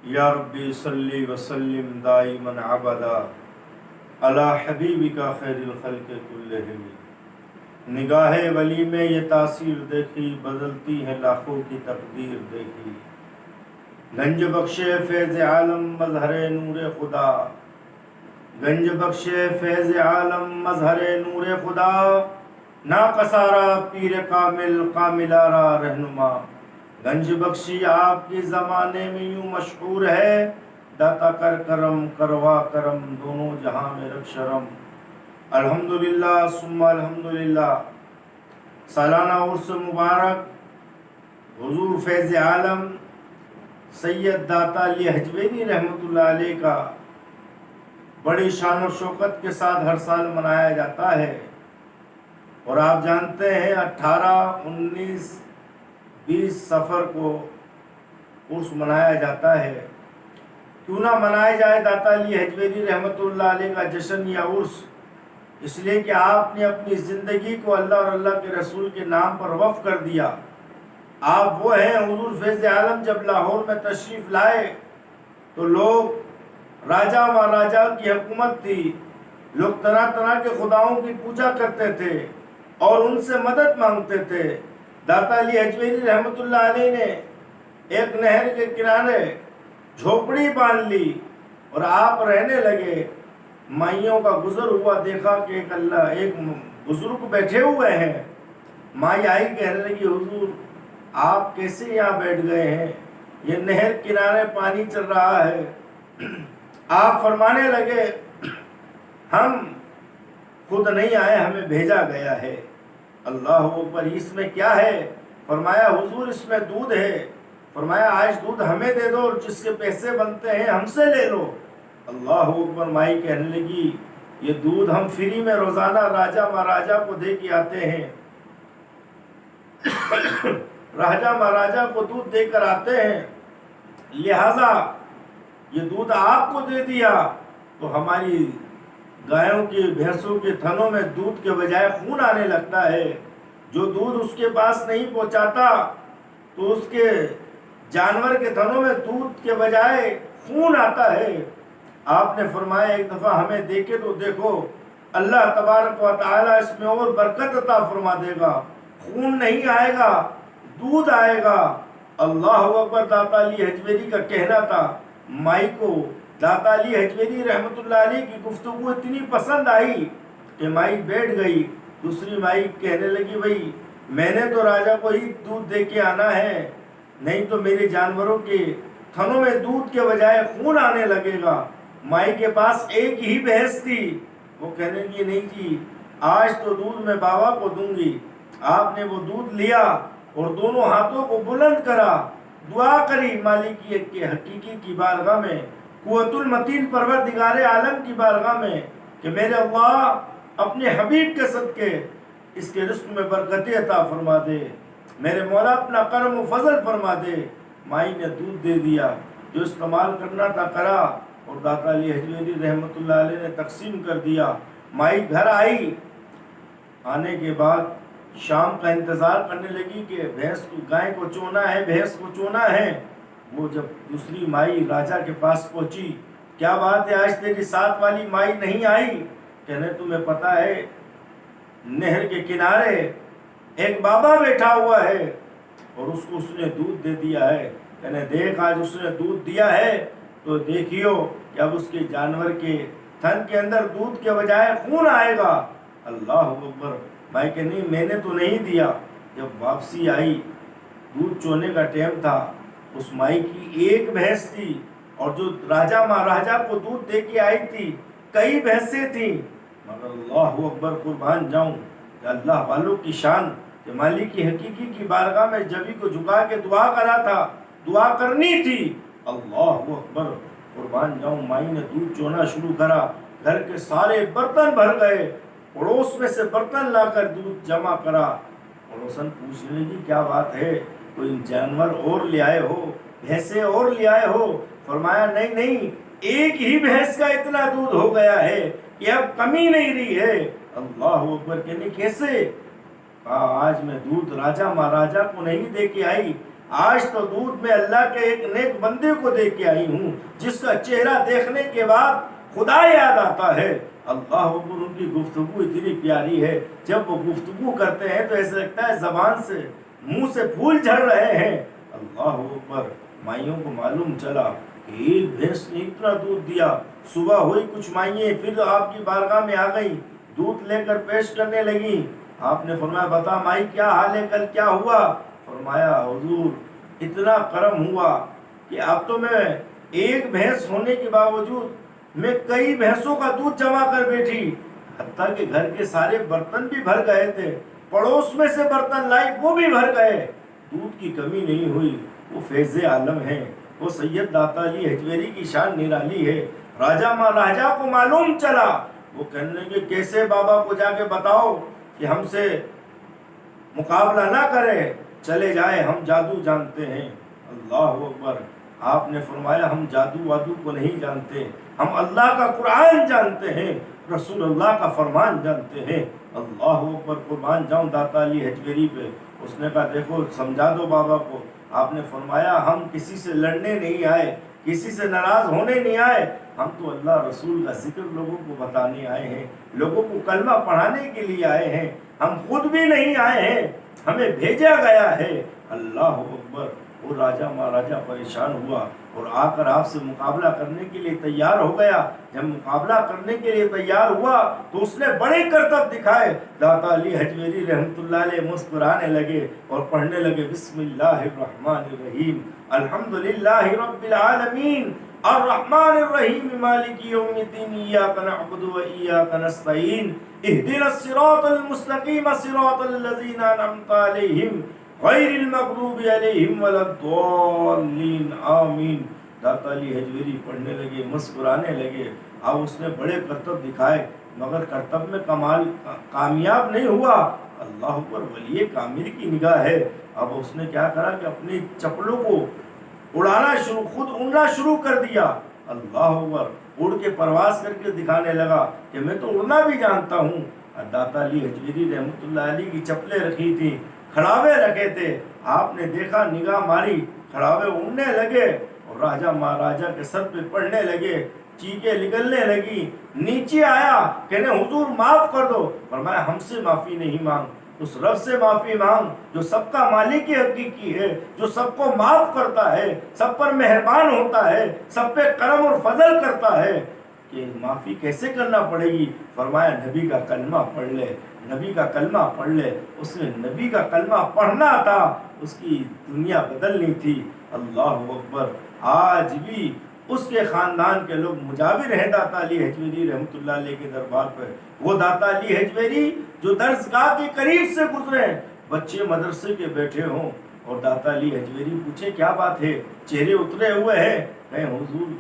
یا ربی صلی وسلم دائما ابدا علی حبیبک خیر الخلق کلہم۔ نگاہ ولی میں یہ تاثیر دیکھی، بدلتی ہے لاکھوں کی تقدیر دیکھی۔ گنج بخشے فیض عالم مظہر نور خدا، گنج بخشے فیض عالم مظہر نور خدا، نا قصارا پیر کامل کاملارا رہنما۔ گنج بخشی آپ کی زمانے میں یوں مشہور ہے، داتا کر کرم کروا کرم دونوں جہاں میں رکھ شرم۔ الحمدللہ ثم الحمدللہ۔ سالانہ عرس مبارک حضور فیض عالم سید داتا علی حجویری رحمۃ اللہ علیہ کا بڑی شان و شوکت کے ساتھ ہر سال منایا جاتا ہے، اور آپ جانتے ہیں 18، 19، 20 صفر کو عرس منایا جاتا ہے۔ کیوں نہ منائے جائے داتا علی حجویری رحمۃ اللہ علیہ کا جشن یا عرس؟ اس لیے کہ آپ نے اپنی زندگی کو اللہ اور اللہ کے رسول کے نام پر وقف کر دیا۔ آپ وہ ہیں حضور فیض عالم جب لاہور میں تشریف لائے تو لوگ راجا مہاراجا کی حکومت تھی، لوگ طرح طرح کے خداؤں کی پوجا کرتے تھے اور ان سے مدد مانگتے تھے۔ داتا علی حجویری رحمۃ اللہ علیہ نے ایک نہر کے کنارے جھوپڑی باندھ لی اور آپ رہنے لگے۔ مائیوں کا گزر ہوا، دیکھا کہ ایک بزرگ بیٹھے ہوئے ہیں۔ مائی آئی کہنے لگی، حضور آپ کیسے یہاں بیٹھ گئے ہیں؟ یہ نہر کنارے پانی چل رہا ہے۔ آپ فرمانے لگے، ہم خود نہیں آئے، ہمیں بھیجا گیا ہے۔ اللہ اکبر، اس میں کیا ہے؟ فرمایا حضور اس میں دودھ ہے۔ فرمایا آج دودھ ہمیں دے دو اور جس کے پیسے بنتے ہیں ہم سے لے لو۔ اللہ اکبر۔ مائی کہنے لگی، یہ دودھ ہم فری میں روزانہ راجا مہاراجا کو دے کے آتے ہیں، راجا مہاراجا کو دودھ دے کر آتے ہیں، لہذا یہ دودھ آپ کو دے دیا تو ہماری گایوں کے بھینسوں کے تھنوں میں دودھ کے بجائے خون آنے لگتا ہے۔ جو دودھ اس کے پاس نہیں پہنچاتا تو اس کے جانور کے تھنوں میں دودھ کے بجائے خون آتا ہے۔ آپ نے فرمایا ایک دفعہ ہمیں دیکھے تو دیکھو، اللہ تبارک و تعالی اس میں اور برکت عطا فرما دے گا، خون نہیں آئے گا، دودھ آئے گا۔ اللہ اکبر۔ داتا علی حجویری کا کہنا تھا، مائی کو داتا علی حجویری رحمۃ اللہ علیہ کی گفتگو اتنی پسند آئی کہ مائی بیٹھ گئی۔ دوسری مائی کہنے لگی، بھائی میں نے تو راجا کو ہی دودھ دے کے آنا ہے، نہیں تو میرے جانوروں کے تھنوں میں دودھ کے بجائے خون آنے لگے گا۔ مائی کے پاس ایک ہی بھینس تھی، وہ کہنے لگی نہیں جی آج تو دودھ میں بابا کو دوں گی۔ آپ نے وہ دودھ لیا اور دونوں ہاتھوں کو بلند کرا، دعا کری مالک کے حقیقی کی بارگاہ میں، قوت المتین پروردگار عالم کی بارگاہ میں، کہ میرے اللہ اپنے حبیب کے صدقے اس کے رزق میں برکت عطا فرما دے، میرے مولا اپنا کرم و فضل فرما دے۔ مائی نے دودھ دے دیا، جو استعمال کرنا تھا کرا، اور داتا علی حجویری رحمۃ اللہ علیہ نے تقسیم کر دیا۔ مائی گھر آئی، آنے کے بعد شام کا انتظار کرنے لگی کہ گائے کو چونا ہے، بھینس کو چونا ہے۔ وہ جب دوسری مائی راجا کے پاس پہنچی، کیا بات ہے آج تیری ساتھ والی مائی نہیں آئی؟ کہنے تمہیں پتا ہے نہر کے کنارے ایک بابا بیٹھا ہوا ہے اور اس کو اس نے دودھ دے دیا ہے۔ کہنے دیکھ آج اس نے دودھ دیا ہے تو دیکھیو کہ اب اس کے جانور کے تھن کے اندر دودھ کے بجائے خون آئے گا۔ اللہ اکبر۔ بھائی کہ نہیں میں نے تو نہیں دیا۔ جب واپسی آئی، دودھ چونے کا ٹائم تھا، اس مائی کی ایک بھینس تھی اور جو راجا مہاراجا کو دودھ دے کے آئی تھی کئی بھینسیں تھیں، مگر اللہ اکبر قربان جاؤں کہ اللہ والوں کی شان کہ مالک کی حقیقی کی بارگاہ میں جبھی کو جھکا کے دعا کرا تھا، دعا کرنی تھی۔ اللہ اکبر قربان جاؤں۔ مائی نے دودھ چونا شروع کرا، گھر کے سارے برتن بھر گئے، پڑوس میں سے برتن لا کر دودھ جمع کرا۔ پڑوسن پوچھنے لگی کیا بات ہے، کوئی جانور اور لے آئے ہو، بھینسیں اور لے آئے ہو؟ فرمایا نہیں نہیں، ایک ہی بھینس کا اتنا دودھ ہو گیا ہے کہ اب کمی نہیں رہی ہے۔ اللہ اکبر۔ کہنے کیسے؟ کہا آج میں دودھ راجا مہاراجا کو نہیں دے کے آئی، آج تو دودھ میں اللہ کے ایک نیک بندے کو دیکھ کے آئی ہوں جس کا چہرہ دیکھنے کے بعد خدا یاد آتا ہے۔ اللہ اکبر، ان کی گفتگو اتنی پیاری ہے، جب وہ گفتگو کرتے ہیں تو ایسا لگتا ہے زبان سے منہ سے پھول جھڑ رہے ہیں۔ اللہ اکبر، مائیوں کو معلوم چلا کہ ایک بھینس نے اتنا دودھ دیا۔ صبح ہوئی، کچھ مائیں پھر آپ کی بارگاہ میں آ گئی، دودھ لے کر پیش کرنے لگی۔ آپ نے فرمایا بتا مائی کیا حال ہے، کل کیا ہوا؟ فرمایا حضور اتنا کرم ہوا کہ اب تو میں ایک بھینس ہونے کے باوجود میں کئی بھینسوں کا دودھ جمع کر بیٹھی، حتیٰ کہ گھر کے سارے برتن بھی بھر گئے تھے، پڑوس میں سے برتن لائی وہ بھی بھر گئے، دودھ کی کمی نہیں ہوئی۔ وہ فیض عالم ہے، وہ سید داتا علی حجویری کی شان نرالی ہے۔ راجہ کو معلوم چلا، وہ کہنے لگے کیسے بابا کو جا کے بتاؤ کہ ہم سے مقابلہ نہ کرے، چلے جائے، ہم جادو جانتے ہیں۔ اللہ اکبر، آپ نے فرمایا ہم جادو وادو کو نہیں جانتے، ہم اللہ کا قرآن جانتے ہیں، رسول اللہ کا فرمان جانتے ہیں۔ اللہ اکبر، قربان جاؤں داتا علی حجویری پہ۔ اس نے کہا دیکھو سمجھا دو بابا کو۔ آپ نے فرمایا ہم کسی سے لڑنے نہیں آئے، کسی سے ناراض ہونے نہیں آئے، ہم تو اللہ رسول کا ذکر لوگوں کو بتانے آئے ہیں، لوگوں کو کلمہ پڑھانے کے لیے آئے ہیں، ہم خود بھی نہیں آئے ہیں، ہمیں بھیجا گیا ہے۔ اللہ اکبر، وہ راجہ مہاراجہ پریشان ہوا اور آ کر آپ سے مقابلہ کرنے کے لیے تیار ہو گیا۔ جب مقابلہ کرنے کے لیے تیار ہوا تو اس نے بڑے کرتب دکھائے۔ داتا علی حجویری رحمۃ اللہ علیہ مسکرانے لگے اور پڑھنے لگے بسم اللہ الرحمن الرحیم، الحمدللہ رب العالمین، الرحمن الرحیم، مالک یوم الدین، ایاک نعبد و ایاک نستعین، اہدنا الصراط المستقیم، صراط الذین انعمت علیہم غیر المغضوب علیہم ولا الضالین، آمین۔ داتا علی حجویری پڑھنے لگے، مسکرانے لگے۔ اب اس نے بڑے کرتب دکھائے مگر کرتب میں کامیاب نہیں ہوا۔ اللہ اکبر، ولی کامل کی نگاہ ہے۔ اب اس نے کیا کرا کہ اپنی چپلوں کو اڑانا خود اڑنا شروع کر دیا۔ اللہ اکبر، اڑ کے پرواز کر کے دکھانے لگا کہ میں تو اڑنا بھی جانتا ہوں۔ داتا علی حجویری رحمۃ اللہ علیہ کی چپلیں رکھی تھی، کھڑاوے رکھے تھے، آپ نے دیکھا، نگاہ ماری، کھڑاوے اڑنے لگے اور راجہ مہاراجہ کے سر پہ پڑنے لگے، چیخیں نکلنے لگی۔ نیچے آیا، کہنے حضور معاف کر دو۔ فرمایا ہم سے معافی نہیں مانگ، اس رب سے معافی مانگ جو سب کا مالک حقیقی ہے، جو سب کو معاف کرتا ہے، سب پر مہربان ہوتا ہے، سب پہ کرم اور فضل کرتا ہے۔ کہ معافی کیسے کرنا پڑے گی؟ فرمایا نبی کا کلمہ پڑھ لے، نبی کا کلمہ پڑھ لے۔ اس نے نبی کا کلمہ پڑھنا تھا، اس کی دنیا بدلنی تھی۔ اللہ اکبر، آج بھی اس کے خاندان کے لوگ مجاور ہیں داتا علی حجویری رحمۃ اللہ علیہ کے دربار پر۔ وہ داتا علی حجویری جو درسگاہ کے قریب سے گزرے، بچے مدرسے کے بیٹھے ہوں اور داتا علی حجویری پوچھے کیا بات ہے، چہرے اترے ہوئے ہیں، کہیں حضور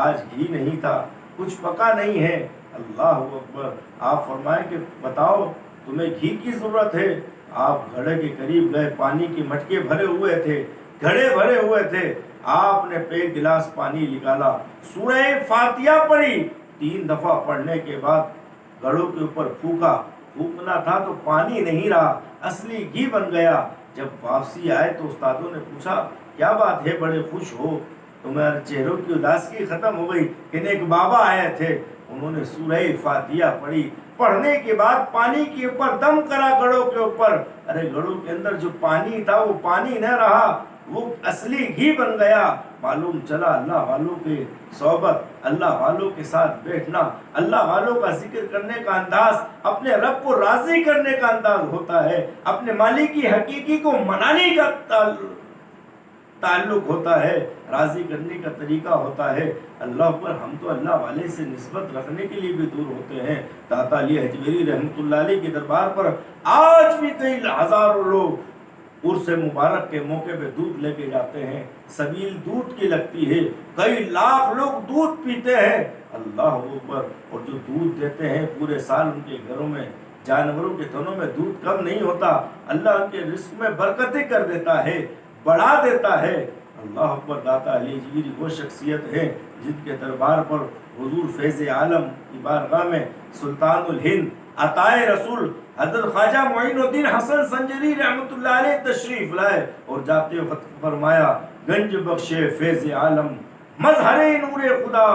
آج گھی نہیں تھا، کچھ پکا نہیں ہے۔ اللہ اکبر، آپ فرمائیں کہ بتاؤ تمہیں گھی کی ضرورت ہے؟ آپ گھڑے کے قریب گئے، پانی کے مٹکے بھرے ہوئے تھے، گھڑے بھرے ہوئے تھے، آپ نے ایک گلاس پانی نکالا، سورہ فاتحہ پڑھی، 3 دفعہ پڑھنے کے بعد گھڑوں کے اوپر پھونکنا تھا تو پانی نہیں رہا، اصلی گھی بن گیا۔ جب واپسی آئے تو استادوں نے پوچھا کیا بات ہے، بڑے خوش ہو، تمہارے چہروں کی اداسی ختم ہو گئی؟ کہ ایک بابا آئے تھے، انہوں نے سورہ فاتحہ پڑھی، پڑھنے کے بعد پانی کے اوپر دم کرا گھڑوں کے اوپر، ارے گھڑوں کے اندر جو پانی تھا وہ پانی نہ رہا، وہ اصلی گھی بن گیا۔ معلوم چلا اللہ والوں کے صحبت، اللہ والوں کے ساتھ بیٹھنا، اللہ والوں کا ذکر کرنے کا انداز اپنے رب کو راضی کرنے کا انداز ہوتا ہے، اپنے مالک کی حقیقی کو منانے کا تعلق ہوتا ہے، راضی کرنے کا طریقہ ہوتا ہے۔ اللہ پر ہم تو اللہ والے سے نسبت رکھنے کے لیے بھی دور ہوتے ہیں۔ داتا علی حجویری رحمۃ اللہ علیہ کے دربار پر آج بھی کئی ہزاروں لوگ عرس مبارک کے موقع پہ دودھ لے کے جاتے ہیں، سبیل دودھ کی لگتی ہے، کئی لاکھ لوگ دودھ پیتے ہیں۔ اللہ اکبر، اور جو دودھ دیتے ہیں پورے سال ان کے گھروں میں، جانوروں کے تھنوں میں دودھ کم نہیں ہوتا، اللہ ان کے رزق میں برکتیں کر دیتا ہے، بڑھا دیتا ہے۔ اللہ اکبر، داتا علی حجویری وہ شخصیت ہے جن کے دربار پر حضور فیض عالم کی بارگاہ میں سلطان الہند عطائے رسول حضرت خواجہ معین الدین حسن سنجری رحمۃ اللہ علیہ تشریف لائے اور جاتے وقت فرمایا گنج بخشے فیض عالم مظہر نور خدا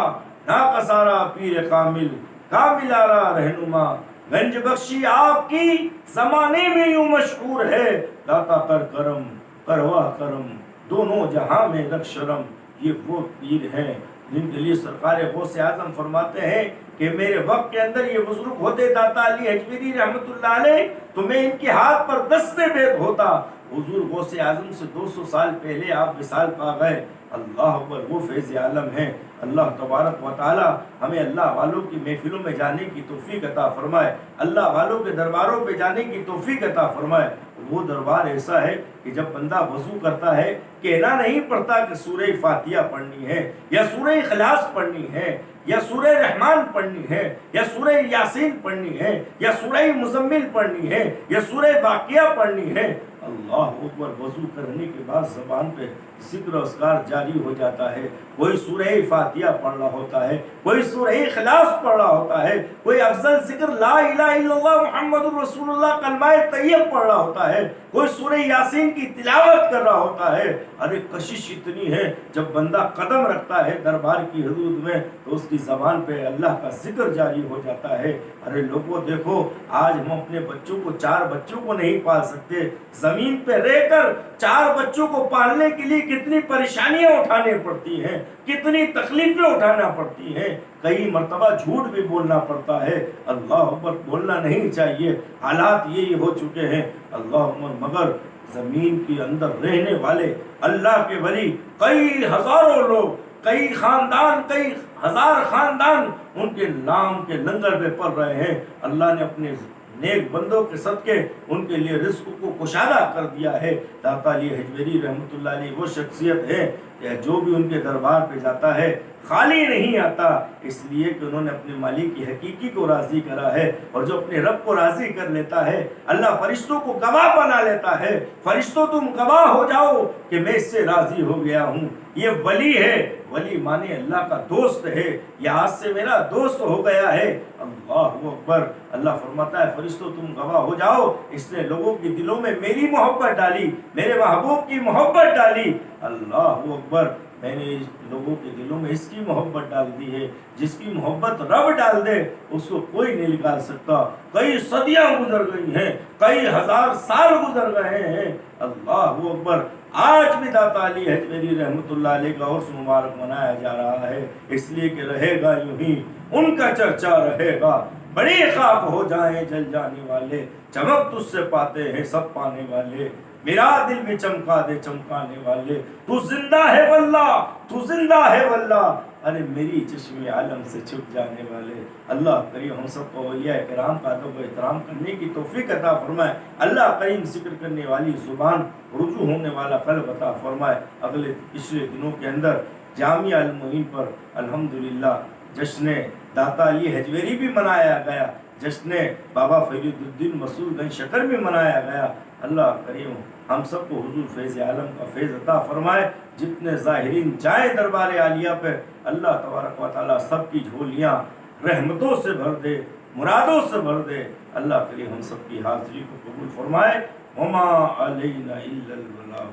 ناقصارا پیر کامل کامل آرا رہنما گنج بخشی آپ کی زمانے میں یوں مشہور ہے داتا کر کرم کروا کرم دونوں جہاں میں رکھ شرم یہ وہ پیر ہیں جن کے لیے سرکار غوث اعظم فرماتے ہیں کہ میرے وقت کے اندر یہ بزرگ ہوتے داتا علی حجویری رحمۃ اللہ علیہ تو میں ان کے ہاتھ پر دست بیت ہوتا. حضور غوث اعظم سے 200 سال پہلے آپ وصال پا گئے. اللہ اکبر، وہ فیض عالم ہیں. اللہ تبارک و تعالی ہمیں اللہ والوں کی محفلوں میں جانے کی توفیق عطا فرمائے، اللہ والوں کے درباروں پہ جانے کی توفیق عطا فرمائے. وہ دربار ایسا ہے کہ جب بندہ وضو کرتا ہے کہنا نہیں پڑتا کہ سورہ فاتحہ پڑھنی ہے یا سورہ اخلاص پڑھنی ہے یا سورہ رحمان پڑھنی ہے یا سورہ یاسین پڑھنی ہے یا سورہ مزمل پڑھنی ہے یا سورہ واقعہ پڑھنی ہے. اللہ اکبر، وضو کرنے کے بعد زبان پہ ذکر و اذکار جاری ہو جاتا ہے. کوئی سورہ فاتحہ پڑھ رہا ہوتا ہے، کوئی سورہ اخلاص پڑھ رہا ہوتا ہے، کوئی افضل ذکر لا الہ الا اللہ محمد الرسول اللہ کلمہ طیب پڑھ رہا ہوتا ہے، کوئی سورہ یاسین کی تلاوت کر رہا ہوتا ہے. ارے کشش اتنی ہے، جب بندہ قدم رکھتا ہے دربار کی حدود میں تو اس کی زبان پہ اللہ کا ذکر جاری ہو جاتا ہے. ارے لوگوں دیکھو، آج ہم اپنے بچوں کو 4 بچوں کو نہیں پال سکتے. زمین پہ رہ کر 4 بچوں کو پالنے کے لیے کتنی پریشانیاں اٹھانے پڑتی ہیں، کتنی تکلیفیں اٹھانا پڑتی ہیں. کئی مرتبہ جھوٹ بھی بولنا پڑتا ہے. اللہ اکبر، بولنا نہیں چاہیے. حالات یہی ہو چکے ہیں. اللہ اکبر، مگر زمین کے اندر رہنے والے اللہ کے ولی کئی ہزاروں لوگ، کئی خاندان، کئی ہزار خاندان ان کے نام کے لنگر پہ پڑ رہے ہیں. اللہ نے اپنے نیک بندوں کے صدقے ان کے لیے رزق کو کشادہ کر دیا ہے. داتا علی حجویری رحمۃ اللہ علیہ وہ شخصیت ہے کہ جو بھی ان کے دربار پہ جاتا ہے خالی نہیں آتا، اس لیے کہ انہوں نے اپنے مالک کی حقیقی کو راضی کرا ہے. اور جو اپنے رب کو راضی کر لیتا ہے اللہ فرشتوں کو گواہ بنا لیتا ہے. فرشتوں تم گواہ ہو جاؤ کہ میں اس سے راضی ہو گیا ہوں. یہ ولی ہے. ولی مانے اللہ کا دوست ہے. یہ آج سے میرا دوست ہو گیا ہے. اللہ اکبر، اللہ فرماتا ہے فرشتوں تم گواہ ہو جاؤ، اس نے لوگوں کے دلوں میں میری محبت ڈالی، میرے محبوب کی محبت ڈالی. اللہ اکبر، میں نے لوگوں کے دلوں میں اس کی محبت ڈال دی ہے. جس کی محبت رب ڈال دے اس کو کوئی نہیں نکال سکتا. کئی صدیاں گزر گئی ہیں، کئی ہزار سال گزر گئے ہیں. اللہ اکبر، آج بھی داتا علی حجویری رحمۃ اللہ علیہ کا عرس مبارک منایا جا رہا ہے، اس لیے کہ رہے گا یوں ہی ان کا چرچا رہے گا. بڑی خاک ہو جائیں جل جانے والے، چمک تجھ سے پاتے ہیں سب پانے والے. میرا دل بھی چمکا دے چمکانے والے. تو زندہ ہے واللہ، تو زندہ ہے واللہ، ارے میری چشم عالم سے چھپ جانے والے. اللہ کریم ہم سب کو اولیاء کرام کا ادب و احترام کرنے کی توفیق عطا فرمائے. اللہ کریم ذکر کرنے والی زبان، رجوع ہونے والا قلب عطا فرمائے. پچھلے دنوں کے اندر جامعہ المعین پر الحمدللہ جشن داتا علی حجویری بھی منایا گیا، جشن بابا فرید الدین مسعود گنج شکر بھی منایا گیا. اللہ کریم ہم سب کو حضور فیض عالم کا فیض عطا فرمائے. جتنے ظاہرین جائیں دربار عالیہ پہ اللہ تبارک و تعالیٰ سب کی جھولیاں رحمتوں سے بھر دے، مرادوں سے بھر دے. اللہ کریم ہم سب کی حاضری کو قبول فرمائے. وما علینا الا البلاغ.